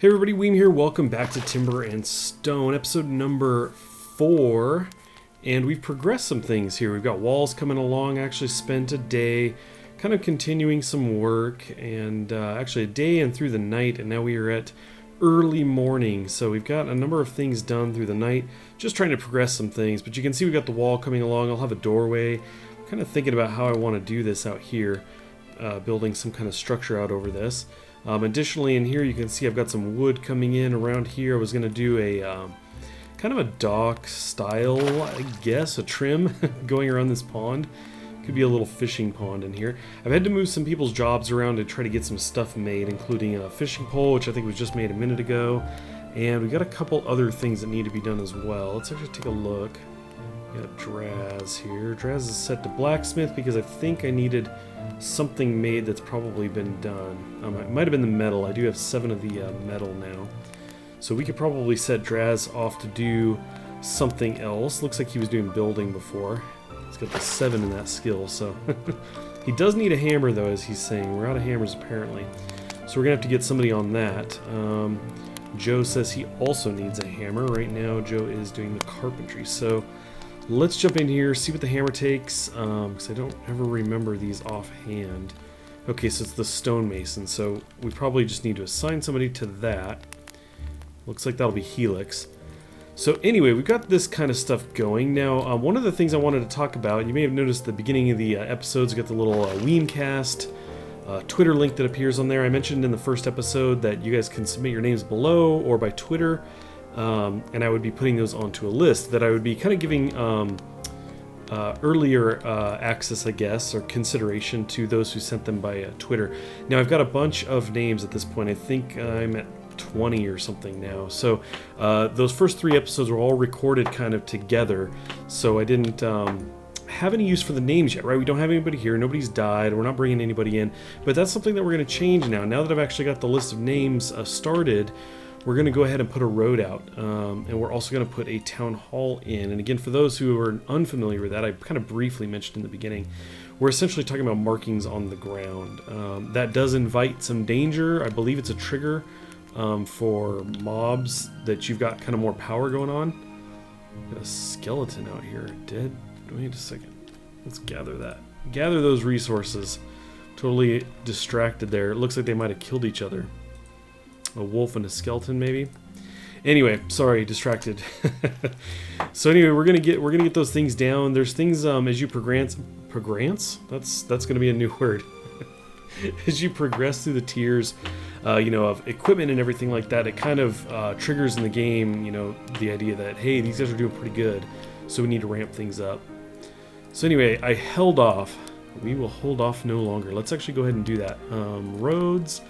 Hey everybody, Weem here. Welcome back to Timber and Stone, episode number 4. And we've progressed some things here. We've got walls coming along. I actually spent a day kind of continuing some work, and actually a day and through the night, and now we are at early morning. So we've got a number of things done through the night, just trying to progress some things. But you can see we've got the wall coming along. I'll have a doorway. I'm kind of thinking about how I want to do this out here, building some kind of structure out over this. Additionally, in here you can see I've got some wood coming in around here. I was going to do a kind of a dock style, I guess, a trim going around this pond. Could be a little fishing pond in here. I've had to move some people's jobs around to try to get some stuff made, including a fishing pole, which I think was just made a minute ago. And we got a couple other things that need to be done as well. Let's actually take a look. We got Draz here. Draz is set to blacksmith because I think I needed something made that's probably been done. It might have been the metal. I do have 7 of the metal now. So we could probably set Draz off to do something else. Looks like he was doing building before. He's got the 7 in that skill, so... He does need a hammer, though, as he's saying. We're out of hammers, apparently. So we're going to have to get somebody on that. Joe says he also needs a hammer. Right now, Joe is doing the carpentry, so... Let's jump in here, see what the hammer takes, because I don't ever remember these offhand. Okay, so it's the stonemason, so we probably just need to assign somebody to that. Looks like that'll be Helix. So anyway, we've got this kind of stuff going. Now, one of the things I wanted to talk about, you may have noticed at the beginning of the episodes, we got the little Weemcast Twitter link that appears on there. I mentioned in the first episode that you guys can submit your names below or by Twitter. And I would be putting those onto a list that I would be kind of giving earlier access, I guess, or consideration to those who sent them by Twitter. Now, I've got a bunch of names at this point. I think I'm at 20 or something now. So those first 3 episodes were all recorded kind of together. So I didn't have any use for the names yet, right? We don't have anybody here. Nobody's died. We're not bringing anybody in. But that's something that we're going to change now. Now that I've actually got the list of names started, we're going to go ahead and put a road out, and we're also going to put a town hall in. And again, for those who are unfamiliar with that, I kind of briefly mentioned in the beginning, we're essentially talking about markings on the ground. That does invite some danger. I believe it's a trigger for mobs that you've got kind of more power going on. Got a skeleton out here, dead. Wait a second. Let's gather that. Gather those resources. Totally distracted there. It looks like they might have killed each other. A wolf and a skeleton, maybe. Anyway, sorry, distracted. So anyway, we're gonna get those things down. There's things as you progress. That's gonna be a new word. As you progress through the tiers, of equipment and everything like that, it kind of triggers in the game. The idea that hey, these guys are doing pretty good, so we need to ramp things up. So anyway, I held off. We will hold off no longer. Let's actually go ahead and do that. Roads.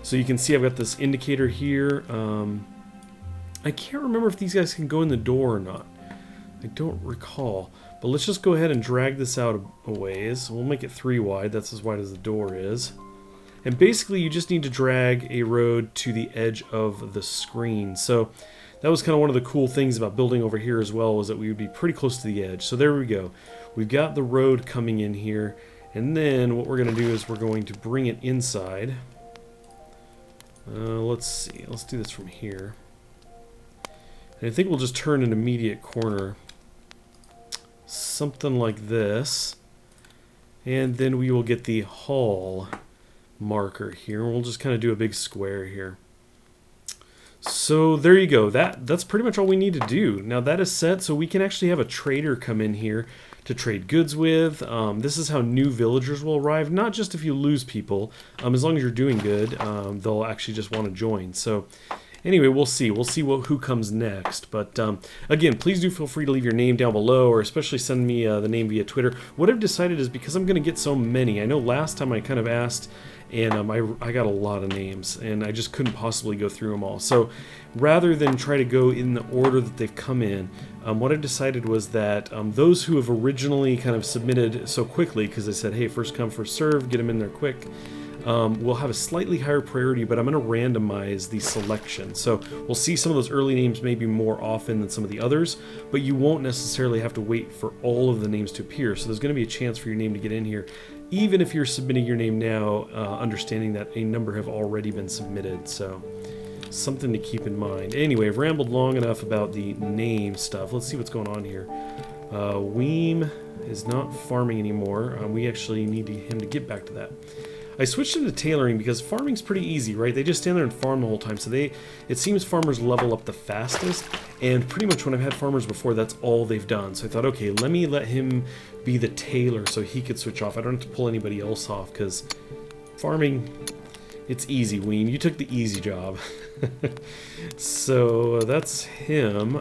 So you can see I've got this indicator here. I can't remember if these guys can go in the door or not. I don't recall. But let's just go ahead and drag this out a ways. We'll make it 3 wide. That's as wide as the door is. And basically you just need to drag a road to the edge of the screen. So that was kind of one of the cool things about building over here as well, was that we would be pretty close to the edge. So there we go. We've got the road coming in here. And then what we're going to do is we're going to bring it inside. Let's see. Let's do this from here. And I think we'll just turn an immediate corner. Something like this. And then we will get the hall marker here. We'll just kind of do a big square here. So there you go. That's pretty much all we need to do. Now that is set, so we can actually have a trader come in here to trade goods with. This is how new villagers will arrive, not just if you lose people. As long as you're doing good, they'll actually just want to join. So anyway, we'll see. We'll see who comes next. But again, please do feel free to leave your name down below, or especially send me the name via Twitter. What I've decided is, because I'm going to get so many, I know last time I kind of asked, and I got a lot of names, and I just couldn't possibly go through them all. So rather than try to go in the order that they've come in, what I decided was that those who have originally kind of submitted so quickly, because I said, hey, first come, first serve, get them in there quick, will have a slightly higher priority, but I'm going to randomize the selection. So we'll see some of those early names maybe more often than some of the others, but you won't necessarily have to wait for all of the names to appear. So there's going to be a chance for your name to get in here, even if you're submitting your name now, understanding that a number have already been submitted. So something to keep in mind. Anyway, I've rambled long enough about the name stuff. Let's see what's going on here. Weem is not farming anymore. We actually need him to get back to that. I switched into tailoring because farming's pretty easy, right? They just stand there and farm the whole time. So it seems farmers level up the fastest. And pretty much when I've had farmers before, that's all they've done. So I thought, okay, let him be the tailor so he could switch off. I don't have to pull anybody else off because farming, it's easy, Ween. You took the easy job. So that's him.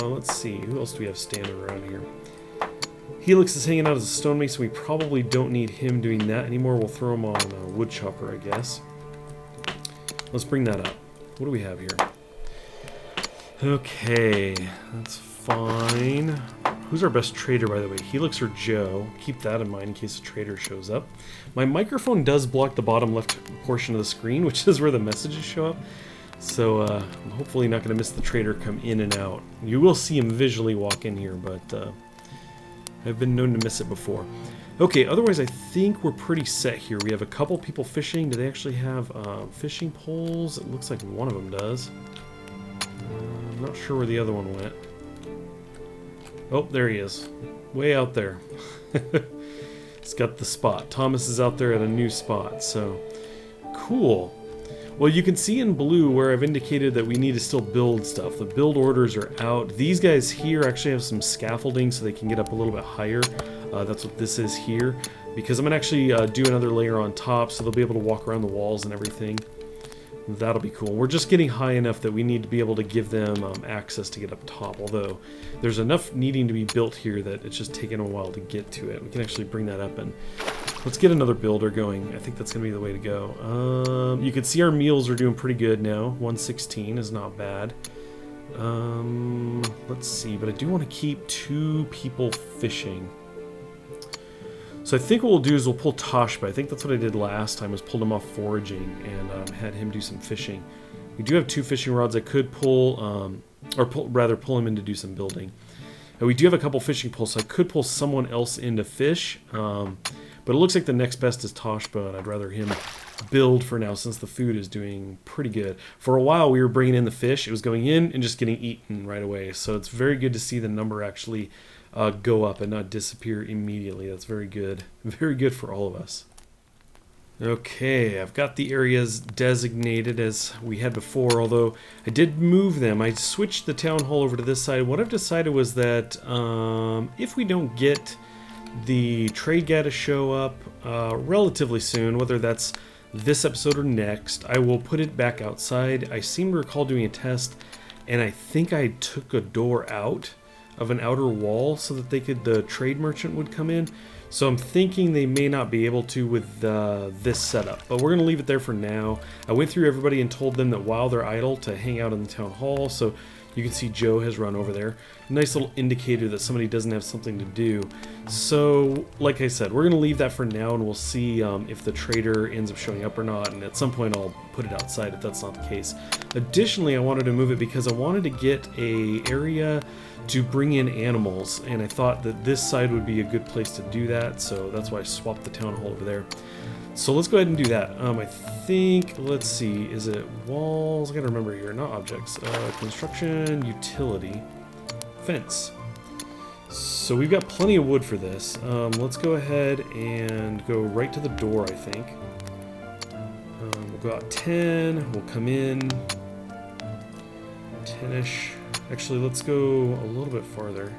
Let's see, who else do we have standing around here? Helix is hanging out as a stonemason. We probably don't need him doing that anymore. We'll throw him on woodchopper, I guess. Let's bring that up. What do we have here? Okay, that's fine. Who's our best trader, by the way? Helix or Joe? Keep that in mind in case a trader shows up. My microphone does block the bottom left portion of the screen, which is where the messages show up. So I'm hopefully not going to miss the trader come in and out. You will see him visually walk in here, but I've been known to miss it before. Okay, otherwise I think we're pretty set here. We have a couple people fishing. Do they actually have fishing poles? It looks like one of them does. I'm not sure where the other one went. Oh, there he is. Way out there. He's got the spot. Thomas is out there at a new spot, so cool. Well, you can see in blue where I've indicated that we need to still build stuff. The build orders are out. These guys here actually have some scaffolding so they can get up a little bit higher. That's what this is here. Because I'm going to actually do another layer on top so they'll be able to walk around the walls and everything. That'll be cool. We're just getting high enough that we need to be able to give them access to get up top. Although there's enough needing to be built here that it's just taking a while to get to it. We can actually bring that up and let's get another builder going. I think that's going to be the way to go. You can see our meals are doing pretty good now. 116 is not bad. Let's see, but I do want to keep 2 people fishing. So I think what we'll do is we'll pull Toshba. I think that's what I did last time, was pulled him off foraging and had him do some fishing. We do have 2 fishing rods I could pull, pull him in to do some building. And we do have a couple fishing poles, so I could pull someone else in to fish. But it looks like the next best is Toshba, and I'd rather him build for now since the food is doing pretty good. For a while we were bringing in the fish. It was going in and just getting eaten right away. So it's very good to see the number actually go up and not disappear immediately. That's very good. Very good for all of us. Okay, I've got the areas designated as we had before, although I did move them. I switched the town hall over to this side. What I've decided was that if we don't get the trade guy to show up relatively soon, whether that's this episode or next, I will put it back outside. I seem to recall doing a test, and I think I took a door out of an outer wall so that the trade merchant would come in. So I'm thinking they may not be able to with this setup, but we're going to leave it there for now. I went through everybody and told them that while they're idle to hang out in the town hall, so you can see Joe has run over there. Nice little indicator that somebody doesn't have something to do. So, like I said, we're going to leave that for now, and we'll see if the trader ends up showing up or not, and at some point I'll put it outside if that's not the case. Additionally, I wanted to move it because I wanted to get an area to bring in animals, and I thought that this side would be a good place to do that, so that's why I swapped the town hall over there. So let's go ahead and do that. I think, let's see, is it walls? I gotta remember here, not objects. Construction, utility, fence. So we've got plenty of wood for this. Let's go ahead and go right to the door, I think. We'll go out 10, we'll come in 10-ish. Actually, let's go a little bit farther.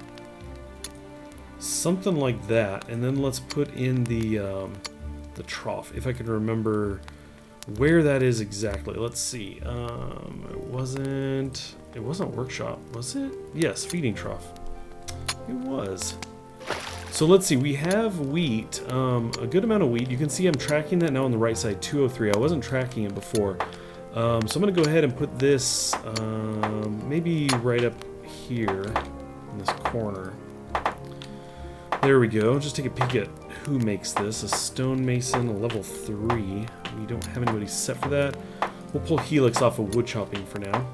Something like that, and then let's put in the trough, if I can remember where that is exactly. Let's see. It wasn't workshop, was it? Yes, feeding trough. It was. So let's see, we have wheat, a good amount of wheat. You can see I'm tracking that now on the right side, 203. I wasn't tracking it before. So I'm going to go ahead and put this maybe right up here in this corner. There we go. Just take a peek at who makes this. A stonemason, a level 3. We don't have anybody set for that. We'll pull Helix off of wood chopping for now.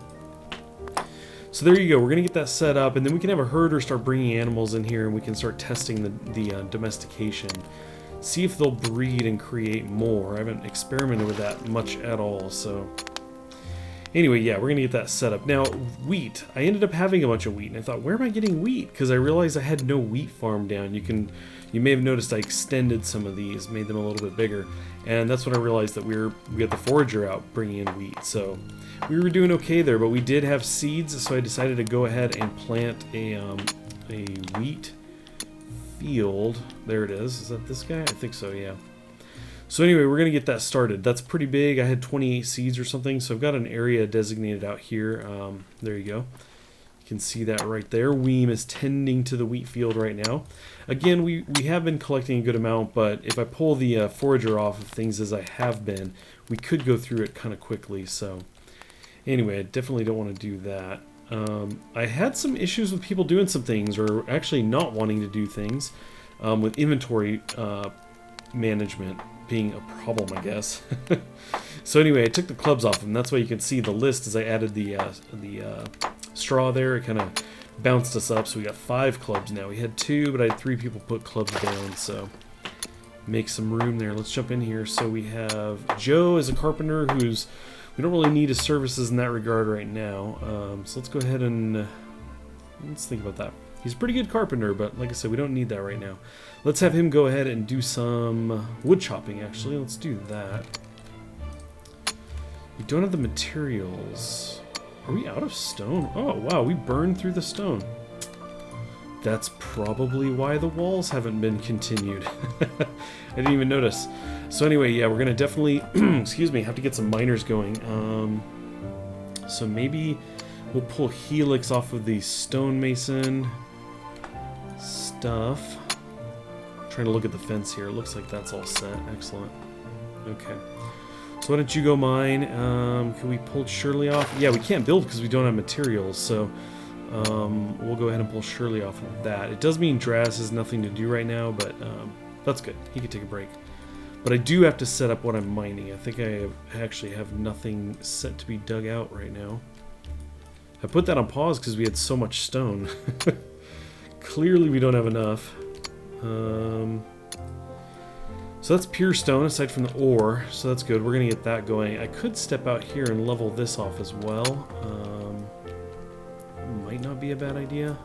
So there you go. We're going to get that set up, and then we can have a herder start bringing animals in here, and we can start testing the domestication. See if they'll breed and create more. I haven't experimented with that much at all, so... Anyway, yeah, we're going to get that set up. Now, wheat. I ended up having a bunch of wheat, and I thought, where am I getting wheat? Because I realized I had no wheat farm down. You may have noticed I extended some of these, made them a little bit bigger, and that's when I realized that we got the forager out bringing in wheat. So we were doing okay there, but we did have seeds, so I decided to go ahead and plant a wheat field. There it is. Is that this guy? I think so, yeah. So anyway, we're going to get that started. That's pretty big. I had 28 seeds or something, so I've got an area designated out here. There you go. You can see that right there. Weem is tending to the wheat field right now. Again, we have been collecting a good amount, but if I pull the forager off of things as I have been, we could go through it kind of quickly. So anyway, I definitely don't want to do that. I had some issues with people doing some things, or actually not wanting to do things, with inventory management being a problem, I guess. So anyway, I took the clubs off, and that's why you can see the list as I added the straw there. It kind of bounced us up, so we got 5 clubs now. We had 2, but I had 3 people put clubs down, so make some room there. Let's jump in here. So we have Joe as a carpenter, who's we don't really need his services in that regard right now. So let's go ahead and let's think about that. He's a pretty good carpenter, but like I said, we don't need that right now. Let's have him go ahead and do some wood chopping, actually. Let's do that. We don't have the materials. Are we out of stone? Oh, wow, we burned through the stone. That's probably why the walls haven't been continued. I didn't even notice. So anyway, yeah, we're going to definitely, excuse me, have to get some miners going. So maybe we'll pull helix off of the stonemason stuff. I'm trying to look at the fence here. It looks like that's all set. Excellent. Okay. So why don't you go mine? Can we pull Shirley off? Yeah, we can't build because we don't have materials, so we'll go ahead and pull Shirley off of that. It does mean Draz has nothing to do right now, but that's good. He can take a break. But I do have to set up what I'm mining. I think I actually have nothing set to be dug out right now. I put that on pause because we had so much stone. Clearly we don't have enough. So that's pure stone aside from the ore, so that's good. We're going to get that going. I could step out here and level this off as well. Might not be a bad idea.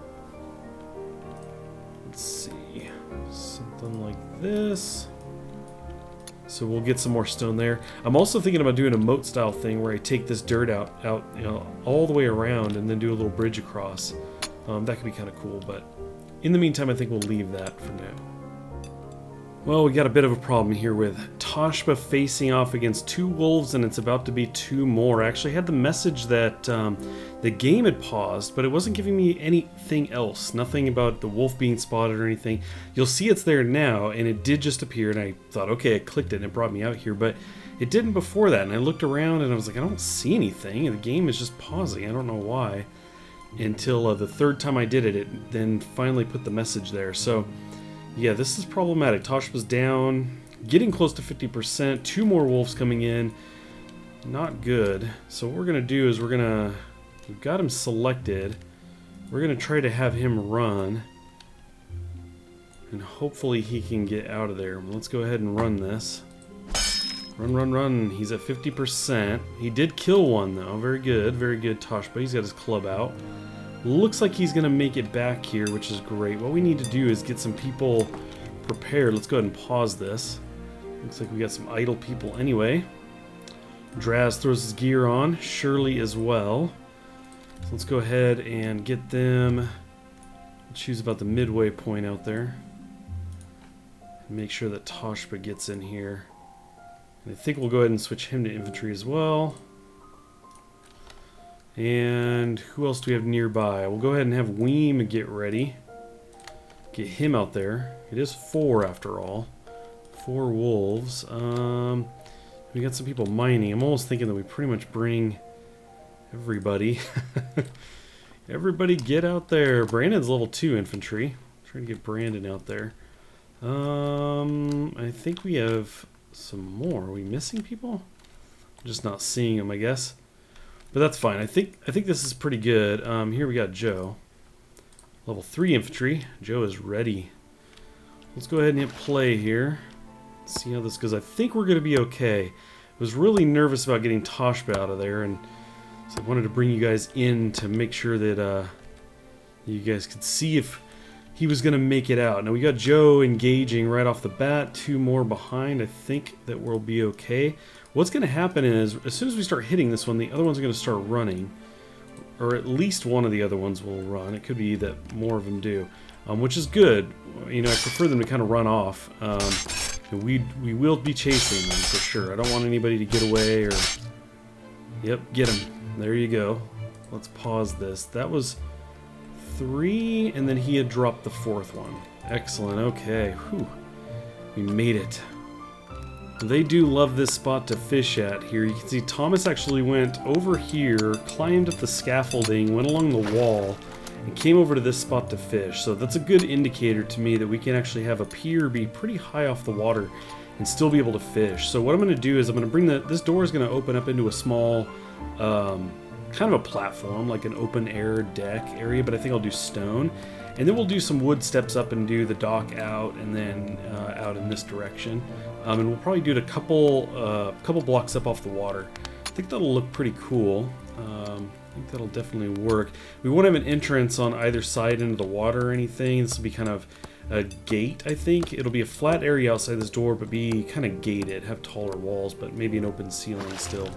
Let's see. Something like this. So we'll get some more stone there. I'm also thinking about doing a moat style thing where I take this dirt out, you know, all the way around and then do a little bridge across. That could be kind of cool, but in the meantime, I think we'll leave that for now. Well, we got a bit of a problem here with Toshba facing off against 2 wolves, and it's about to be 2 more. I actually had the message that the game had paused, but it wasn't giving me anything else. Nothing about the wolf being spotted or anything. You'll see it's there now, and it did just appear, and I thought, okay, I clicked it, and it brought me out here, but it didn't before that, and I looked around, and I was like, I don't see anything, and the game is just pausing. I don't know why. Until the 3rd time I did it, it then finally put the message there. So yeah, this is problematic. Toshba's down, getting close to 50%. 2 more wolves coming in. Not good. So what we're going to do is we've got him selected. We're going to try to have him run. And hopefully he can get out of there. Let's go ahead and run this. Run, run, run. He's at 50%. He did kill one though. Very good, Toshba. He's got his club out. Looks like he's going to make it back here, which is great. What we need to do is get some people prepared. Let's go ahead and pause this. Looks like we got some idle people anyway. Draz throws his gear on. Shirley as well. So let's go ahead and get them. Choose about the midway point out there. Make sure that Toshba gets in here. And I think we'll go ahead and switch him to infantry as well. And who else do we have nearby? We'll go ahead and have Weem get ready. Get him out there. It is 4 after all. 4 wolves. We got some people mining. I'm almost thinking that we pretty much bring everybody. Everybody get out there. Brandon's level 2 infantry. Trying to get Brandon out there. I think we have some more. Are we missing people? I'm just not seeing them, I guess. But that's fine. I think this is pretty good. Here we got Joe. Level 3 infantry. Joe is ready. Let's go ahead and hit play here. Let's see how this goes. I think we're going to be okay. I was really nervous about getting Toshba out of there, and So I wanted to bring you guys in to make sure that you guys could see if he was going to make it out. Now we got Joe engaging right off the bat, 2 more behind. I think that we'll be okay. What's going to happen is, as soon as we start hitting this one, the other ones are going to start running. Or at least one of the other ones will run. It could be that more of them do, which is good. You know, I prefer them to kind of run off. We will be chasing them for sure. I don't want anybody to get away or... Yep, get him. There you go. Let's pause this. That was 3, and then he had dropped the 4th one. Excellent, okay. Whew. We made it. They do love this spot to fish at here. You can see Thomas actually went over here, climbed up the scaffolding, went along the wall, and came over to this spot to fish. So that's a good indicator to me that we can actually have a pier be pretty high off the water and still be able to fish. So what I'm going to do is I'm going to bring this door is going to open up into a small kind of a platform, like an open air deck area, but I think I'll do stone. And then we'll do some wood steps up and do the dock out, and then out in this direction. And we'll probably do it a couple blocks up off the water. I think that'll look pretty cool. I think that'll definitely work. We won't have an entrance on either side into the water or anything. This will be kind of a gate, I think. It'll be a flat area outside this door, but be kind of gated, have taller walls, but maybe an open ceiling still.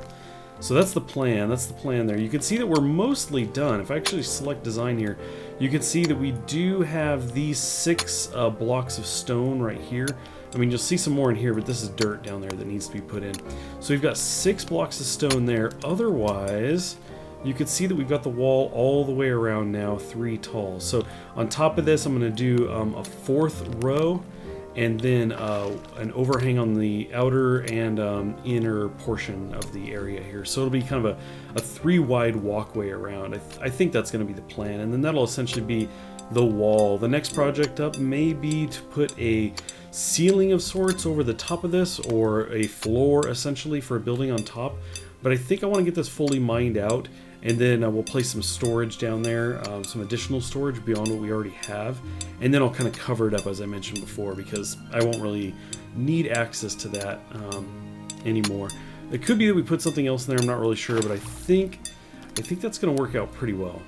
So that's the plan. That's the plan there. You can see that we're mostly done. If I actually select design here, you can see that we do have these 6 blocks of stone right here. I mean, you'll see some more in here, but this is dirt down there that needs to be put in. So we've got 6 blocks of stone there. Otherwise, you can see that we've got the wall all the way around now, 3 tall. So on top of this, I'm going to do a 4th row, and then an overhang on the outer and inner portion of the area here. So it'll be kind of a 3 wide walkway around. I think that's going to be the plan, and then that'll essentially be the wall. The next project up may be to put a ceiling of sorts over the top of this, or a floor essentially for a building on top. But I think I want to get this fully mined out, and then we'll place some storage down there, some additional storage beyond what we already have, and then I'll kind of cover it up as I mentioned before, because I won't really need access to that anymore. It could be that we put something else in there, I'm not really sure, but I think that's going to work out pretty well.